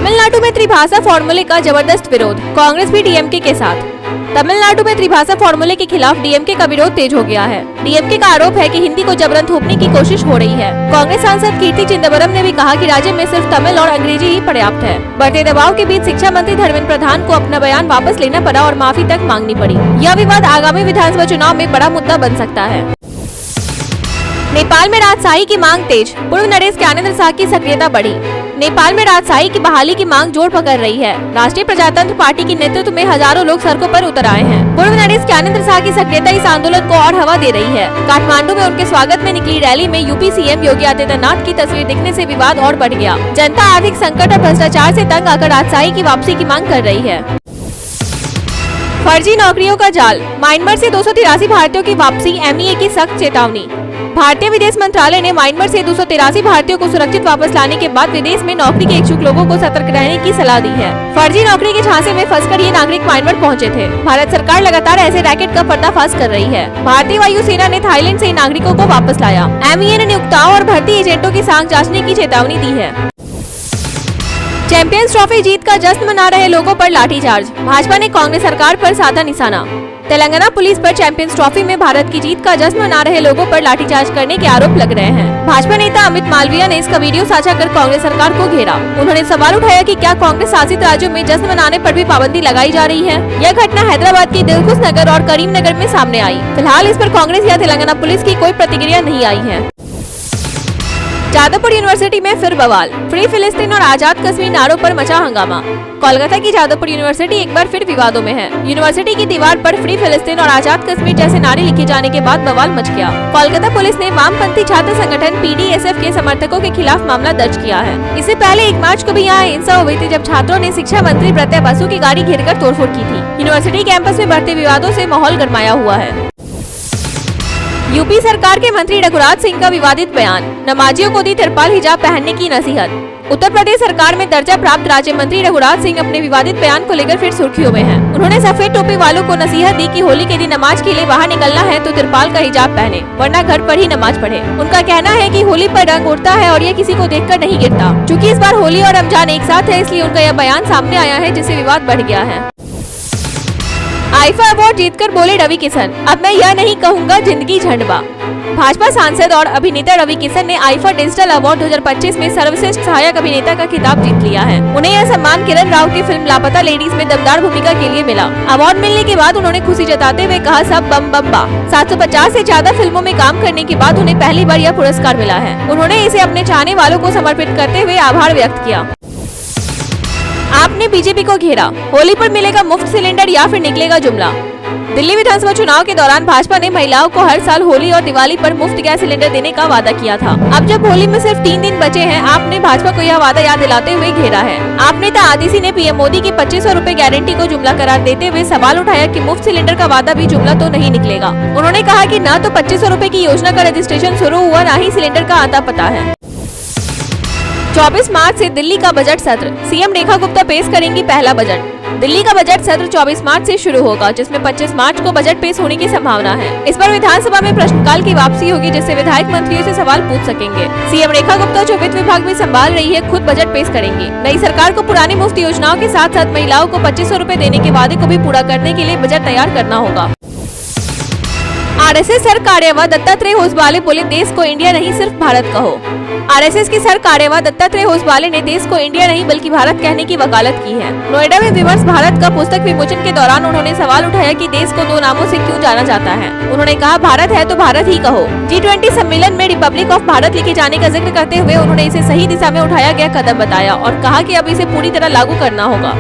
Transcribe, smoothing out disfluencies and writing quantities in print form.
तमिलनाडु में त्रिभाषा फॉर्मूले का जबरदस्त विरोध, कांग्रेस भी डीएमके के साथ। तमिलनाडु में त्रिभाषा फॉर्मूले के खिलाफ डीएमके का विरोध तेज हो गया है। डीएमके का आरोप है कि हिंदी को जबरन थोपने की कोशिश हो रही है। कांग्रेस सांसद कीर्ति चिदंबरम ने भी कहा कि राज्य में सिर्फ तमिल और अंग्रेजी ही पर्याप्त है। बढ़ते दबाव के बीच शिक्षा मंत्री धर्मेंद्र प्रधान को अपना बयान वापस लेना पड़ा और माफी तक मांगनी पड़ी। यह विवाद आगामी विधानसभा चुनाव में बड़ा मुद्दा बन सकता है। नेपाल में राजशाही की मांग तेज, पूर्व नरेश ज्ञानेंद्र शाह की सक्रियता बढ़ी। नेपाल में राजशाही की बहाली की मांग जोर पकड़ रही है। राष्ट्रीय प्रजातंत्र पार्टी के नेतृत्व में हजारों लोग सड़कों पर उतर आए हैं। पूर्व नरेश ज्ञानेंद्र शाह की सक्रियता इस आंदोलन को और हवा दे रही है। काठमांडू में उनके स्वागत में निकली रैली में यूपी सीएम योगी आदित्यनाथ की तस्वीर दिखने से विवाद और बढ़ गया। जनता आर्थिक संकट और भ्रष्टाचार से तंग आकर राजशाही की वापसी की मांग कर रही है। फर्जी नौकरियों का जाल, म्यांमार से 283 भारतीयों की वापसी, एमईए की सख्त चेतावनी। भारतीय विदेश मंत्रालय ने म्यांमार से 283 भारतीयों को सुरक्षित वापस लाने के बाद विदेश में नौकरी के इच्छुक लोगों को सतर्क रहने की सलाह दी है। फर्जी नौकरी के झांसे में फंसकर ये नागरिक म्यांमार पहुंचे थे। भारत सरकार लगातार ऐसे रैकेट का पर्दाफाश कर रही है। भारतीय वायुसेना ने थाईलैंड से इन नागरिकों को वापस लाया। एमईए ने नियोक्ताओं और भर्ती एजेंटों की सांख जांचने की चेतावनी दी है। चैंपियंस ट्रॉफी जीत का जश्न मना रहे लोगों पर लाठीचार्ज, भाजपा ने कांग्रेस सरकार पर साधा निशाना। तेलंगाना पुलिस पर चैंपियंस ट्रॉफी में भारत की जीत का जश्न मना रहे लोगों पर लाठीचार्ज करने के आरोप लग रहे हैं। भाजपा नेता अमित मालवीय ने इसका वीडियो साझा कर कांग्रेस सरकार को घेरा। उन्होंने सवाल उठाया कि क्या कांग्रेस शासित राज्यों में जश्न मनाने पर भी पाबंदी लगाई जा रही है। यह घटना हैदराबाद के दिलखुश नगर और करीमनगर में सामने आई। फिलहाल इस पर कांग्रेस या तेलंगाना पुलिस की कोई प्रतिक्रिया नहीं आई है। जादवपुर यूनिवर्सिटी में फिर बवाल, फ्री फिलिस्तीन और आजाद कश्मीर नारों पर मचा हंगामा। कोलकाता की जादवपुर यूनिवर्सिटी एक बार फिर विवादों में है। यूनिवर्सिटी की दीवार पर फ्री फिलिस्तीन और आजाद कश्मीर जैसे नारे लिखे जाने के बाद बवाल मच गया। कोलकाता पुलिस ने वामपंथी छात्र संगठन पीडीएसएफ के समर्थकों के खिलाफ मामला दर्ज किया है। इससे पहले 1 मार्च को भी यहाँ हिंसा हुई थी, जब छात्रों ने शिक्षा मंत्री प्रत्यय बसु की गाड़ी घेरकर तोड़फोड़ की थी। यूनिवर्सिटी कैंपस में बढ़ते विवादों से माहौल गरमाया हुआ है। यूपी सरकार के मंत्री रघुराज सिंह का विवादित बयान, नमाजियों को दी तिरपाल हिजाब पहनने की नसीहत। उत्तर प्रदेश सरकार में दर्जा प्राप्त राज्य मंत्री रघुराज सिंह अपने विवादित बयान को लेकर फिर सुर्खियों में हैं। उन्होंने सफेद टोपी वालों को नसीहत दी कि होली के दिन नमाज के लिए बाहर निकलना है तो तिरपाल का हिजाब पहने, वरना घर पर ही नमाज पढ़े। उनका कहना है कि होली पर रंग उड़ता है और ये किसी को देखकर नहीं गिरता। चूँकि इस बार होली और रमजान एक साथ है, इसलिए उनका यह बयान सामने आया है, जिससे विवाद बढ़ गया है। आईफा अवार्ड जीतकर बोले रवि किशन, अब मैं यह नहीं कहूँगा जिंदगी झंडवा। भाजपा सांसद और अभिनेता रवि किशन ने आईफा डिजिटल अवार्ड 2025 में सर्वश्रेष्ठ सहायक अभिनेता का खिताब जीत लिया है। उन्हें यह सम्मान किरण राव की फिल्म लापता लेडीज में दमदार भूमिका के लिए मिला। अवार्ड मिलने के बाद उन्होंने खुशी जताते हुए कहा, सब बम बम बा। 750 से ज्यादा फिल्मों में काम करने के बाद उन्हें पहली बार यह पुरस्कार मिला है। उन्होंने इसे अपने चाहने वालों को समर्पित करते हुए आभार व्यक्त किया। आपने बीजेपी को घेरा, होली पर मिलेगा मुफ्त सिलेंडर या फिर निकलेगा जुमला। दिल्ली विधानसभा चुनाव के दौरान भाजपा ने महिलाओं को हर साल होली और दिवाली पर मुफ्त गैस सिलेंडर देने का वादा किया था। अब जब होली में सिर्फ 3 दिन बचे हैं, आपने भाजपा को यह वादा याद दिलाते हुए घेरा है। आप नेता आदिसी ने पीएम मोदी की 2500 रुपए गारंटी को जुमला करार देते हुए सवाल उठाया कि मुफ्त सिलेंडर का वादा भी जुमला तो नहीं निकलेगा। उन्होंने कहा कि न तो 2500 रुपए की योजना का रजिस्ट्रेशन शुरू हुआ, न ही सिलेंडर का आता पता है। 24 मार्च से दिल्ली का बजट सत्र, सीएम रेखा गुप्ता पेश करेंगी पहला बजट। दिल्ली का बजट सत्र 24 मार्च से शुरू होगा, जिसमें 25 मार्च को बजट पेश होने की संभावना है। इस पर विधानसभा में प्रश्नकाल की वापसी होगी, जिससे विधायक मंत्रियों से सवाल पूछ सकेंगे। सीएम रेखा गुप्ता जो वित्त विभाग में संभाल रही है, खुद बजट पेश करेंगी। नई सरकार को पुरानी मुफ्त योजनाओं के साथ साथ महिलाओं को 2500 रुपए देने के वादे को भी पूरा करने के लिए बजट तैयार करना होगा। आरएसएस सर कार्यवाह दत्तात्रेय होसबाले बोले, देश को इंडिया नहीं सिर्फ भारत कहो। आरएसएस की सर कार्यवाह दत्तात्रेय होसबाले ने देश को इंडिया नहीं बल्कि भारत कहने की वकालत की है। नोएडा में विमर्श भारत का पुस्तक विमोचन के दौरान उन्होंने सवाल उठाया कि देश को 2 नामों से क्यों जाना जाता है। उन्होंने कहा, भारत है तो भारत ही कहो। G20 सम्मेलन में रिपब्लिक ऑफ भारत लिखे जाने का जिक्र करते हुए उन्होंने इसे सही दिशा में उठाया गया कदम बताया और कहा कि अब इसे पूरी तरह लागू करना होगा।